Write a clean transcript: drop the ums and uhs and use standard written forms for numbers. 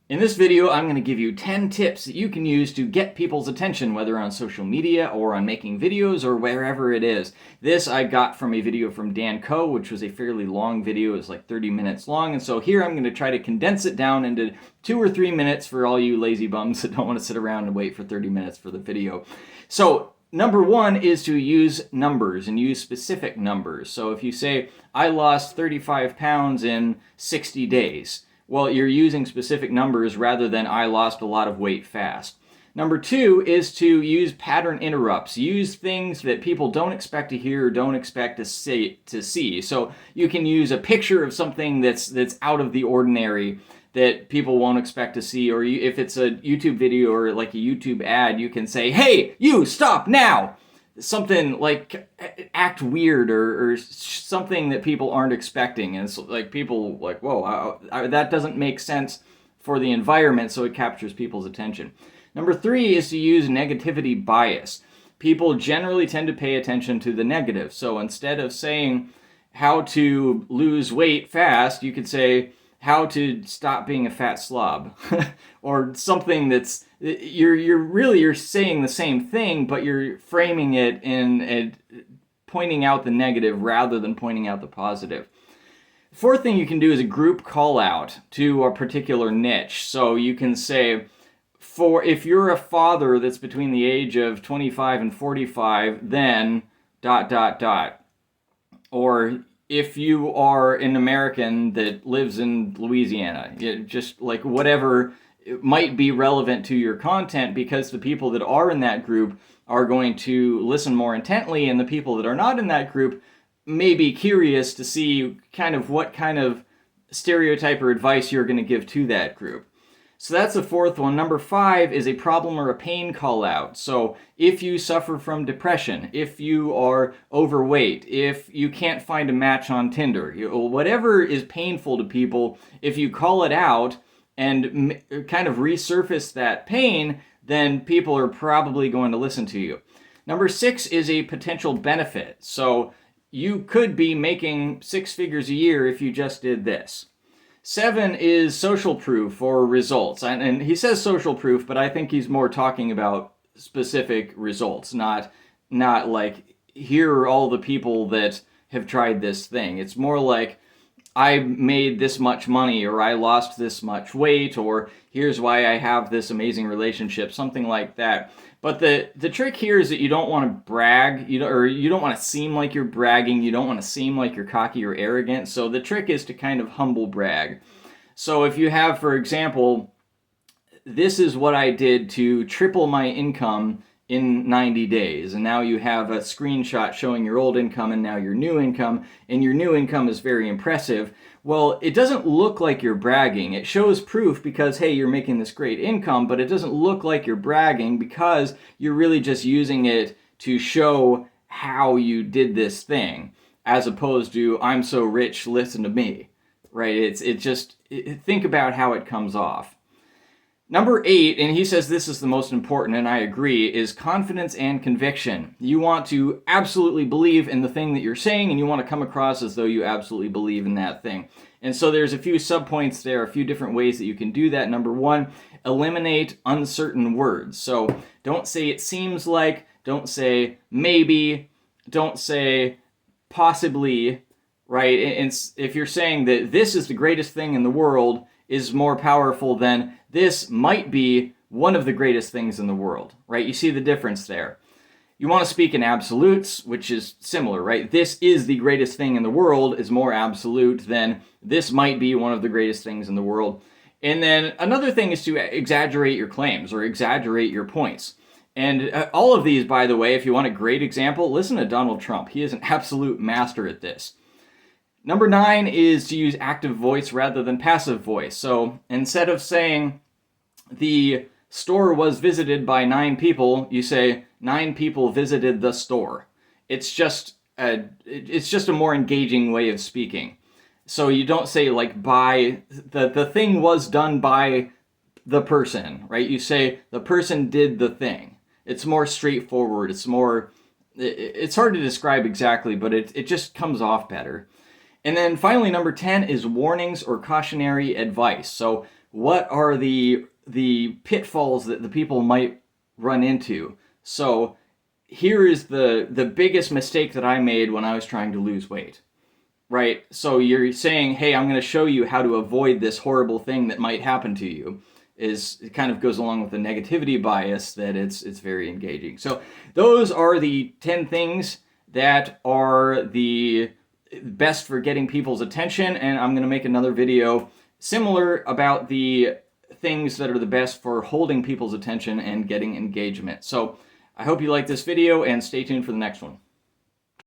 In this video, I'm going to give you 10 tips that you can use to get people's attention, whether on social media or on making videos or wherever it is. This I got from a video from Dan Koe, which was a fairly long video. It was like 30 minutes long. And so here I'm going to try to condense it down into 2 or 3 minutes for all you lazy bums that don't want to sit around and wait for 30 minutes for the video. So number one is to use numbers and use specific numbers. So if you say, I lost 35 pounds in 60 days, well, you're using specific numbers rather than I lost a lot of weight fast. Number two is to use pattern interrupts. Use things that people don't expect to hear or don't expect to see. So you can use a picture of something that's out of the ordinary that people won't expect to see, or if it's a YouTube video or like a YouTube ad, you can say, hey, you, stop now! Something like act weird or something that people aren't expecting. And it's like people like, whoa, that doesn't make sense for the environment, so it captures people's attention. Number three is to use negativity bias. People generally tend to pay attention to the negative. So instead of saying how to lose weight fast, you could say how to stop being a fat slob or something that's you're saying the same thing, but you're framing it in pointing out the negative rather than pointing out the positive. Fourth thing you can do is a group call out to a particular niche. So you can say, if you're a father that's between the age of 25 and 45, then ... Or if you are an American that lives in Louisiana, just like whatever might be relevant to your content, because the people that are in that group are going to listen more intently, and the people that are not in that group may be curious to see kind of what kind of stereotype or advice you're going to give to that group. So that's the fourth one. Number five is a problem or a pain call out. So if you suffer from depression, if you are overweight, if you can't find a match on Tinder, whatever is painful to people, if you call it out and kind of resurface that pain, then people are probably going to listen to you. Number six is a potential benefit. So you could be making 6 figures a year if you just did this. 7 is social proof or results. And he says social proof, but I think he's more talking about specific results, not like, here are all the people that have tried this thing. It's more like, I made this much money, or I lost this much weight, or here's why I have this amazing relationship, something like that. But the trick here is that you don't want to brag, you don't want to seem like you're bragging, you don't want to seem like you're cocky or arrogant. So the trick is to kind of humble brag. So if you have, for example, this is what I did to triple my income in 90 days, and now you have a screenshot showing your old income and now your new income, and your new income is very impressive. Well, it doesn't look like you're bragging. It shows proof because, hey, you're making this great income, but it doesn't look like you're bragging because you're really just using it to show how you did this thing, as opposed to, I'm so rich, listen to me, right? Think about how it comes off. Number 8, and he says this is the most important, and I agree, is confidence and conviction. You want to absolutely believe in the thing that you're saying, and you want to come across as though you absolutely believe in that thing. And so there's a few subpoints there, a few different ways that you can do that. Number 1, eliminate uncertain words. So don't say it seems like, don't say maybe, don't say possibly, right? And if you're saying that this is the greatest thing in the world, is more powerful than this might be one of the greatest things in the world, right? You see the difference there. You want to speak in absolutes, which is similar, right? This is the greatest thing in the world is more absolute than this might be one of the greatest things in the world. And then another thing is to exaggerate your claims or exaggerate your points. And all of these, by the way, if you want a great example, listen to Donald Trump. He is an absolute master at this. Number 9 is to use active voice rather than passive voice. So instead of saying the store was visited by 9 people, you say 9 people visited the store. It's just a more engaging way of speaking. So you don't say like by the thing was done by the person, right? You say the person did the thing. It's more straightforward. It's hard to describe exactly, but it just comes off better. And then finally, number 10 is warnings or cautionary advice. So what are the pitfalls that the people might run into. So here is the biggest mistake that I made when I was trying to lose weight. Right? So you're saying, hey, I'm going to show you how to avoid this horrible thing that might happen to you. It kind of goes along with the negativity bias that it's very engaging. So those are the 10 things that are the best for getting people's attention, and I'm going to make another video similar about the things that are the best for holding people's attention and getting engagement. So I hope you like this video, and stay tuned for the next one.